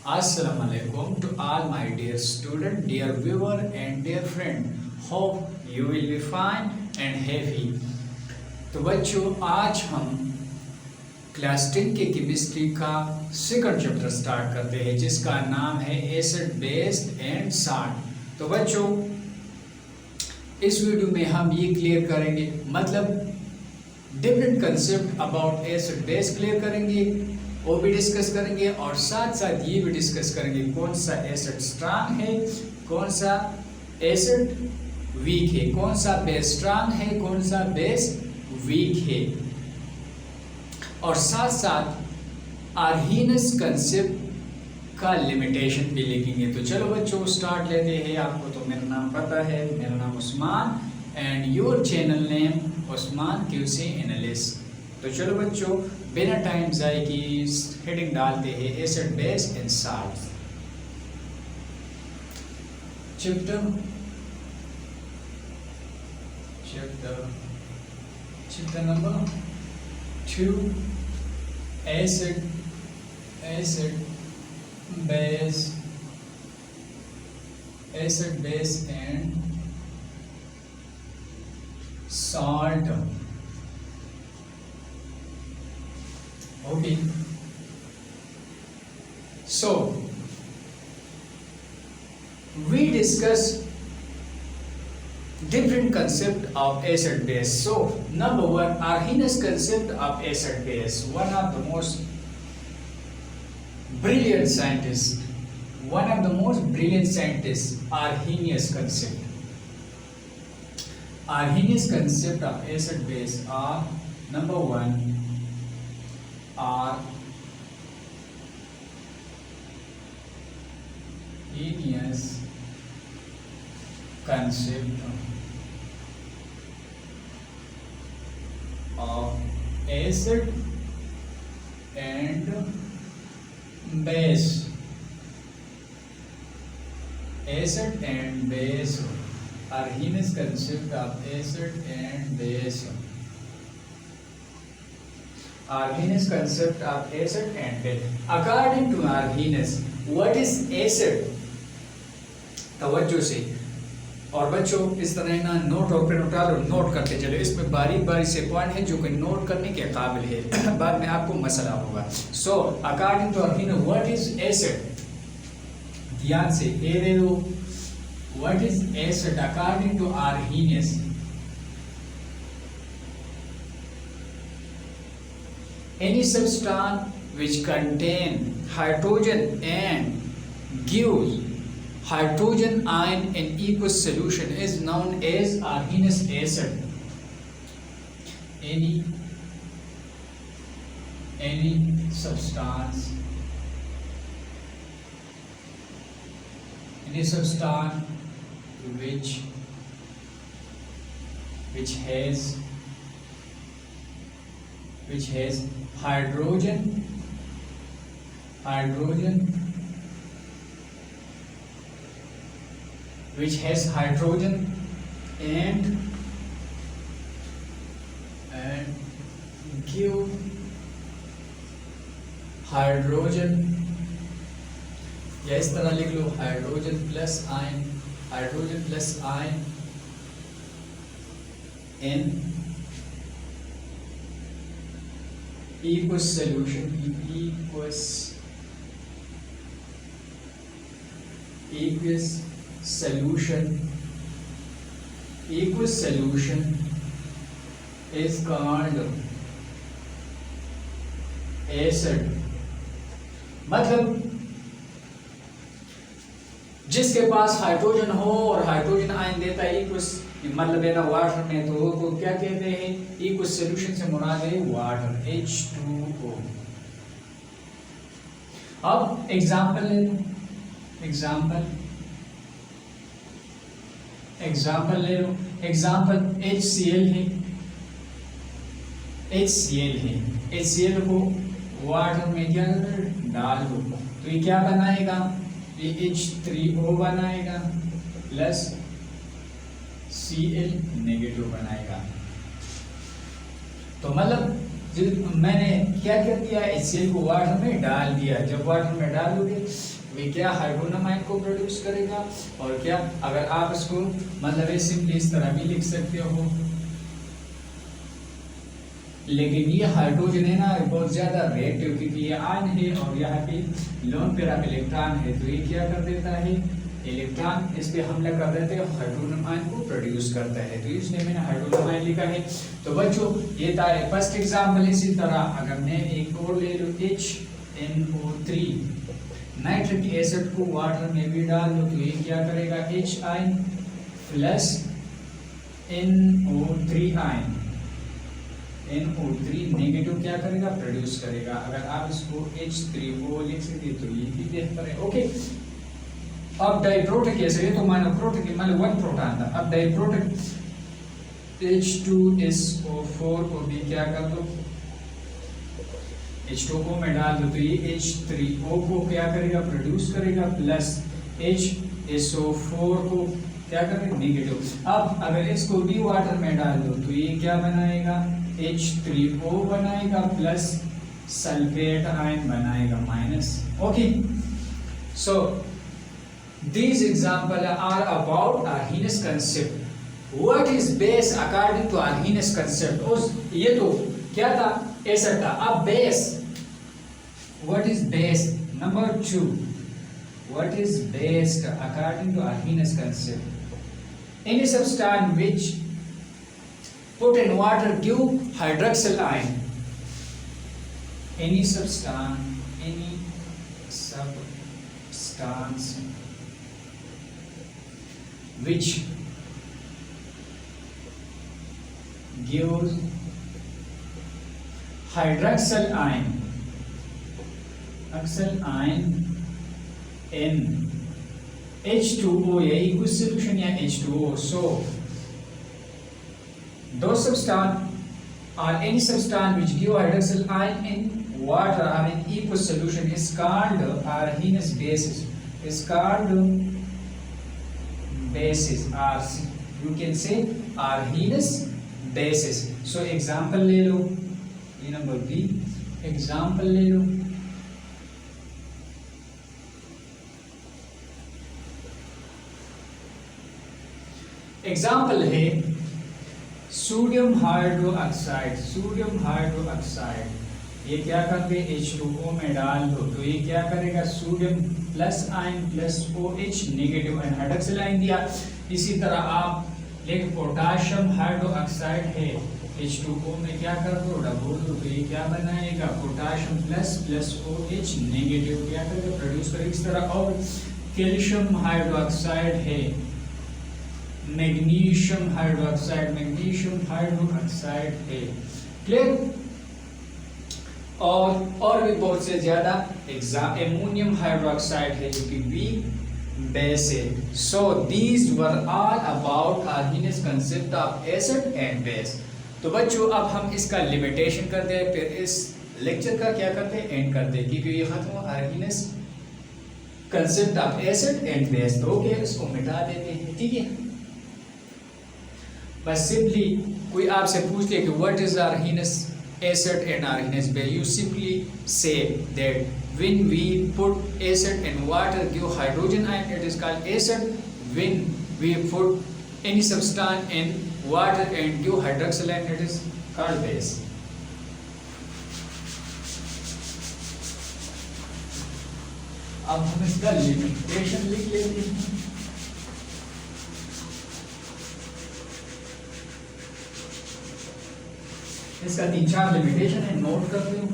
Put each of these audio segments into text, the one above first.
Assalamu alaikum to all my dear student, dear viewer and dear friend. Hope you will be fine and happy. तो बच्चों आज हम class 10 के chemistry का second chapter start करते हैं जिसका नाम है एसिड बेस एंड सॉल्ट। तो बच्चों इस वीडियो में हम ये क्लियर करेंगे मतलब different concept about acid base clear करेंगे, वो भी डिस्कस करेंगे और साथ साथ ये भी डिस्कस करेंगे कौन सा एसिड स्ट्रांग है, कौन सा एसिड वीक है, कौन सा बेस स्ट्रांग है, कौन सा बेस वीक है और साथ साथ आर्हीनियस कंसेप्ट का लिमिटेशन भी लिखेंगे। तो चलो बच्चों स्टार्ट लेते हैं। आपको तो मेरा नाम पता है, मेरा नाम Usman and your channel name Usman QC analyst. तो चलो बच्चों बिना टाइम जाए की हेडिंग डालते हैं acid base and salt. Chapter number 2 acid base and salt. Okay, so we discuss different concept of acid base. So number one, Arrhenius concept of acid base. One of the most brilliant scientists, Arrhenius concept. Arrhenius concept of acid base are number one Arrhenius concept of acid and base. Acid and base. Arrhenius concept of acid and base. Arrhenius concept of acid and base. According to Arrhenius, what is acid? तवज्जो से और बच्चों इस तरह ना note और pen उठा लो, note करते चलो। इसमें बारीक बारीक से पॉइंट है जो कि नोट करने के काबिल है, बाद में आपको मसला होगा। So according to Arrhenius, what is acid? ध्यान से ए दे दो। What is acid according to Arrhenius? Any substance which contain hydrogen and gives hydrogen ion in aqueous solution is known as Arrhenius acid. Any substance which has hydrogen and give hydrogen, या इस तरह लिख लो hydrogen plus ion in aqueous solution. Aqueous solution is called acid. मतलब जिसके पास hydrogen हो और hydrogen ion देता है इक्वस, मतलब है ना वाटर में, तो वो क्या कहते हैं? इक्वस सॉल्यूशन से मुराद है वाटर, H2O। अब एग्जांपल ले लो, एग्जांपल HCl है, HCl को वाटर में क्या डाल दो तो ये क्या बनाएगा? ये H3O बनाएगा प्लस Cl नेगेटिव बनाएगा। तो मतलब मैंने क्या कर दिया, HCl को वाटर में डाल दिया। जब वाटर में डालोगे वे क्या हाइड्रोजन आयन को प्रोड्यूस करेगा। और क्या अगर आप इसको मतलब सिंपली इस तरह भी लिख सकते हो, लेकिन ये हाइड्रोजन है ना बहुत ज्यादा रिएक्टिव, क्योंकि ये आयन है और यहाँ पे लोन पेयर ऑफ इलेक्ट्रॉन है, तो ये क्या कर देता है, इलेक्ट्रॉन इस पे हमला कर देते हैं, हाइड्रोजन आयन को प्रोड्यूस करता है। तो इसलिए मैंने हाइड्रोजन आयन लिखा है। तो बच्चों ये था फर्स्ट एग्जाम्पल। इसी तरह अगर मैं एक और ले लूं HNO3, नाइट्रिक एसिड को वाटर में भी डाल दो तो ये क्या करेगा, H ion plus NO3 ion, NO3 negative क्या करेगा, प्रोड्यूस करेगा। अगर आप इसको H3O लिख सकते तो ये भी बेहतर है। ओके, अब डाइप्रोटिक एसिड तो मोनोप्रोटिक मतलब वन प्रोटॉन था। अब डाइप्रोटिक H2SO4 को भी क्या कर दो, H2 को मैं डाल दो तो ये H3O को क्या करेगा, प्रोड्यूस करेगा, प्लस HSO4 को क्या करेगा, नेगेटिव। अब अगर इसको भी वाटर में डाल दो तो ये क्या बनाएगा, H3O बनाएगा प्लस सल्फेट आयन बनाएगा minus. Okay, so these examples are about Arrhenius concept. What is base according to Arrhenius concept? उस ये तो क्या था, एसिड था। अब base, what is base? Number 2, what is base according to Arrhenius concept? Any substance which put in water give hydroxyl ion. Any substance which gives hydroxyl ion in H2O या aqueous solution या H2O. So those substance or any substance which give hydroxyl ion in water or in aqueous solution is called Arrhenius bases. Is called bases, or you can say Arrhenius bases. So example ले लो, ये number B, example ले लो। Example है sodium hydroxide. Sodium hydroxide ये क्या करते हैं, H2O में डाल दो तो ये क्या करेगा, sodium plus ion plus OH negative ion hydroxyl ion दिया। इसी तरह आप लेकिन पोटाशियम हाइड्रोक्साइड है, H2O में क्या कर दो, डबल दो तो ये क्या बनाएगा, potassium plus plus OH negative क्या करेगा, प्रोड्यूस करेगा। इस तरह और कैल्शियम हाइड्रोक्साइड है, मैग्नीशियम हाइड्रोक्साइड है, क्लियर। और भी बहुत से ज्यादा एमोनियम हाइड्रोक्साइड है जो कि बी बेस है। So these were all about Arrhenius concept of acid and base. तो बच्चों अब हम इसका लिमिटेशन करते हैं, फिर इस लेक्चर का क्या करते हैं, एंड करते हैं, क्योंकि ये खत्म हुआ Arrhenius concept of acid and base. तो ओके, इसको मिटा देते हैं, ठीक है। बस सिंपली कोई आपसे पूछते कि what is Arrhenius acid and Arrhenius base, you simply say that when we put acid in water give hydrogen ion, it is called acid. When we put any substance in water and give hydroxyl ion, it is called base. अब हम इसका limitation लिख लेते हैं। इसका 3-4 limitation है, note करते हो,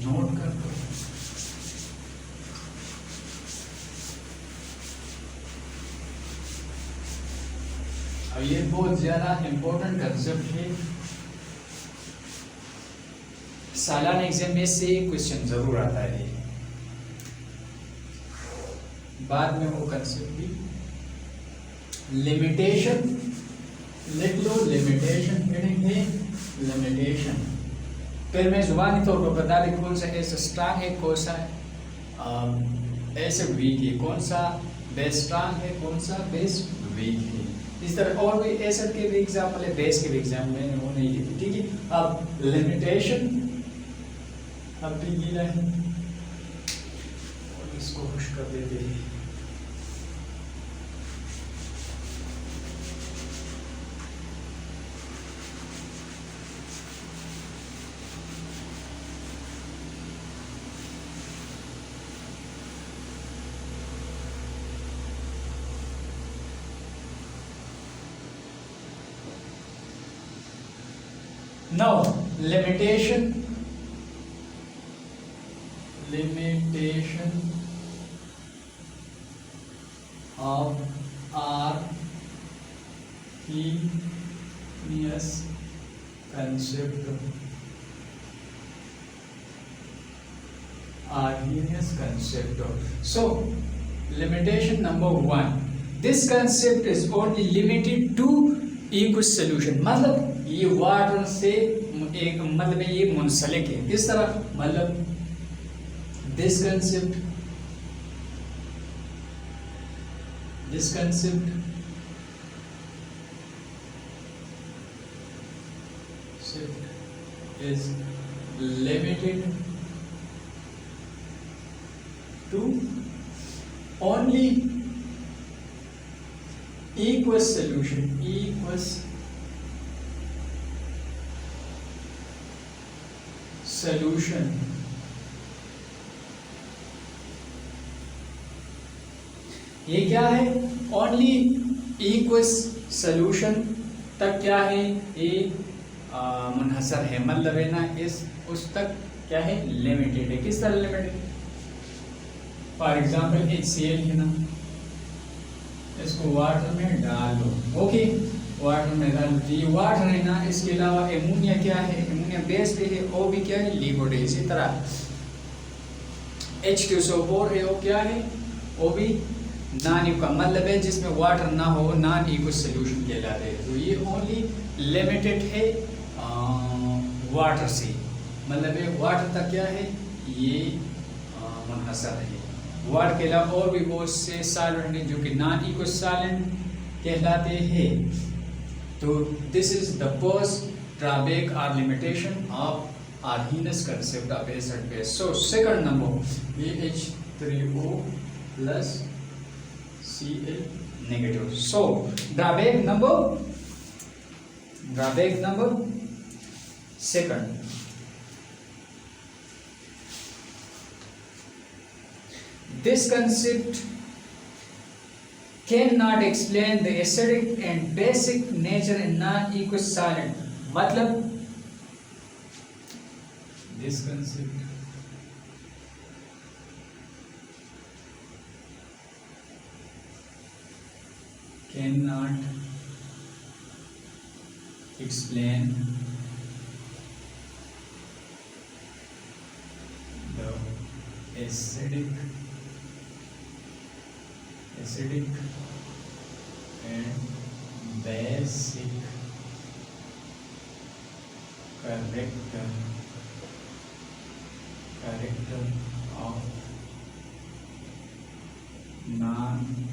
नोट कर दो। अब ये बहुत ज्यादा इंपॉर्टेंट कंसेप्ट है, सालाना एग्जाम में से क्वेश्चन जरूर आता है। बाद में वो कंसेप्ट भी लिमिटेशन लिख लो, लिमिटेशन हेडिंग है लिमिटेशन। फिर मैं जुबानी तौर पर बता दें कौन सा एसिड स्ट्रांग है, कौन सा एसिड वीक है, कौन सा बेस स्ट्रांग है, कौन सा बेस वीक है। इस तरह और भी एसिड के भी एग्जाम्पल है, बेस के भी एग्जाम्पल है, वो नहीं लिखी, ठीक है। अब लिमिटेशन, अब भी गीला है और इसको खुश कर देते हैं। Now limitation of Arrhenius concept. So limitation number 1, this concept is only limited to aqueous solution, मतलब ये वाटर से एक मतलब ये मुंसलिक है, इस तरह मतलब this concept is limited to only aqueous solution ये क्या है, ओनली इक्वस सॉल्यूशन तक क्या है ये मुनहसर है, मतलब है ना इस उस तक क्या है लिमिटेड है। किस तरह लिमिटेड, फॉर एग्जांपल HCl है ना, इसको वाटर में डाल दो, ओके वाटर में डाल दो, ये वाटर है ना, इसके अलावा एमोनिया क्या है, एमोनिया बेस भी है, ओ भी क्या है लिक्विड है। इसी तरह H2SO4 है, वो क्या है, वो भी नॉन का मतलब है जिसमें वाटर ना हो, नॉन इक्वस सॉल्यूशन कहलाते हैं। तो ये ओनली लिमिटेड है वाटर से, मतलब है वाटर तक क्या है ये मुनहसर है। वाटर के अलावा और भी बहुत से सॉल्वेंट हैं जो कि नॉन इक्वस सॉल्वेंट कहलाते हैं। तो this is the first drawback और limitation of Arrhenius concept of acid base. So second number BH3O plus Cl negative. So drawback number second, this concept cannot explain the acidic and basic nature in non-aqueous solid, मतलब this concept cannot explain the acidic and basic character of non-aqueous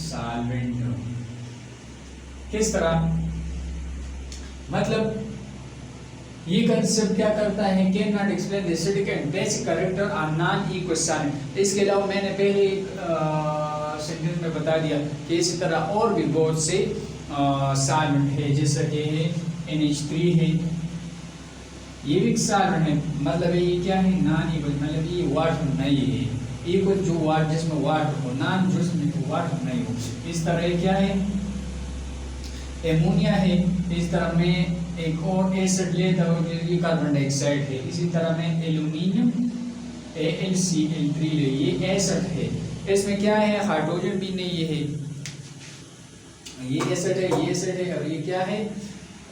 solvent। किस तरह, मतलब ये concept क्या करता है, can not explain the acidic and basic character of non equals solvent. इसके अलावा मैंने पहले एक सेंटेंस में बता दिया कि इसी तरह और भी बहुत से सॉल्वेंट है, जैसे कि NH3 है, ये भी सॉल्वेंट है, मतलब ये क्या है नॉन इक्वल, मतलब ये वाटर नहीं है, इक्वल जो वाटर जिसमें वाटर हो, नॉन जिसमें वाटर नहीं हो। इस तरह क्या है एमोनिया है, इस तरह में एक और एसिड लेता हूँ ये कार्बन डाइऑक्साइड है, इसी तरह में एल्यूमिनियम AlCl3 ले, ये एसिड है, इसमें क्या है हाइड्रोजन भी नहीं है, ये एसिड है, ये एसिड है, और ये क्या है।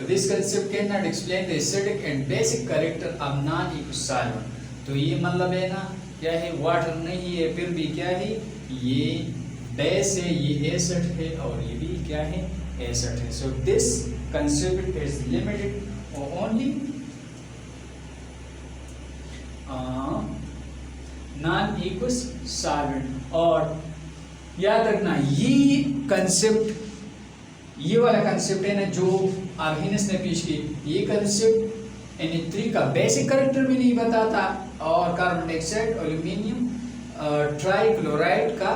This concept can not explain the acidic and basic character of non equals solvent. तो ये मतलब है ना क्या है वाटर नहीं है, फिर भी क्या है ये बेस है, ये एसिड है, और ये भी क्या है एसिड है। So this concept is limited only non equals solvent. और याद रखना ये कंसेप्ट, ये वाला कंसेप्ट है ना जो आर्गेनियस ने पेश की, ये कंसेप्ट Na3 का बेसिक कैरेक्टर भी नहीं बताता और कार्बन डाइऑक्साइड एल्यूमिनियम ट्राइक्लोराइड का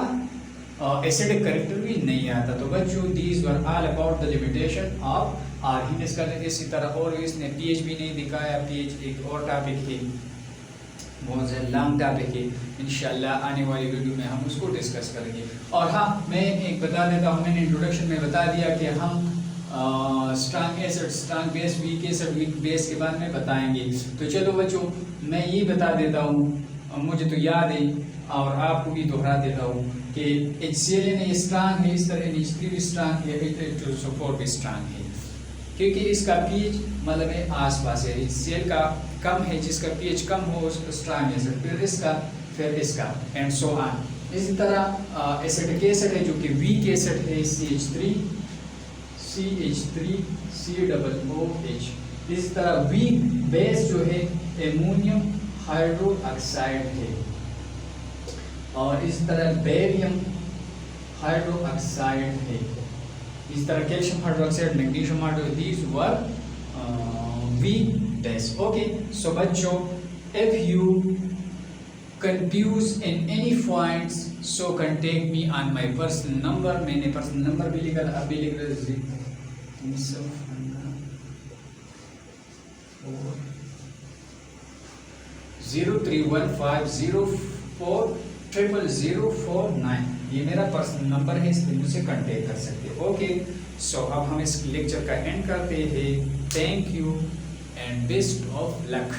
एसिडिक कैरेक्टर भी नहीं आता। तो बच्चों these were all about the limitation of Arrhenius का। इसी तरह और इसने पीएच भी नहीं दिखाया, पीएच एक और टॉपिक है, बहुत ज़्यादा लॉन्ग टॉपिक है, इंशाल्लाह आने वाली वीडियो में हम उसको डिस्कस करेंगे। और हाँ, मैं एक बता देता हूँ, मैंने इंट्रोडक्शन में बता दिया कि हम strong acid, strong base, weak acid, weak base के बारे में बताएंगे। तो चलो बच्चों मैं ये बता देता हूँ, मुझे तो याद है और आपको भी दोहरा देता हूँ कि HCl स्ट्रॉन्ग है, इस तरह NH3 भी स्ट्रॉन्ग है, H2SO4 भी स्ट्रॉन्ग है, क्योंकि इसका पीएच मतलब है आसपास है। HCl का कम है, जिसका पीएच कम हो उसका स्ट्रॉन्ग एसिड, फिर इसका एंड सो ऑन। इसी तरह एसिडिक एसिड है जो कि वीक एसिड है, CH3COOH। इसी तरह वीक बेस जो है एमोनियम हाइड्रोक्साइड है, और इस तरह बेरियम हाइड्रोक्साइड है। इस तरह calcium hydroxide, magnesium hydroxide, these were weak base. Okay, so बच्चों if you confused in any points so contact me on my personal number। मैंने पर्सनल नंबर भी लिखा था, अभी लिख रहे 0315040049। ये मेरा पर्सनल नंबर है, इस पर मुझसे कांटेक्ट कर सकते हो। ओके, सो अब हम इस लेक्चर का एंड करते हैं। Thank you and best of luck.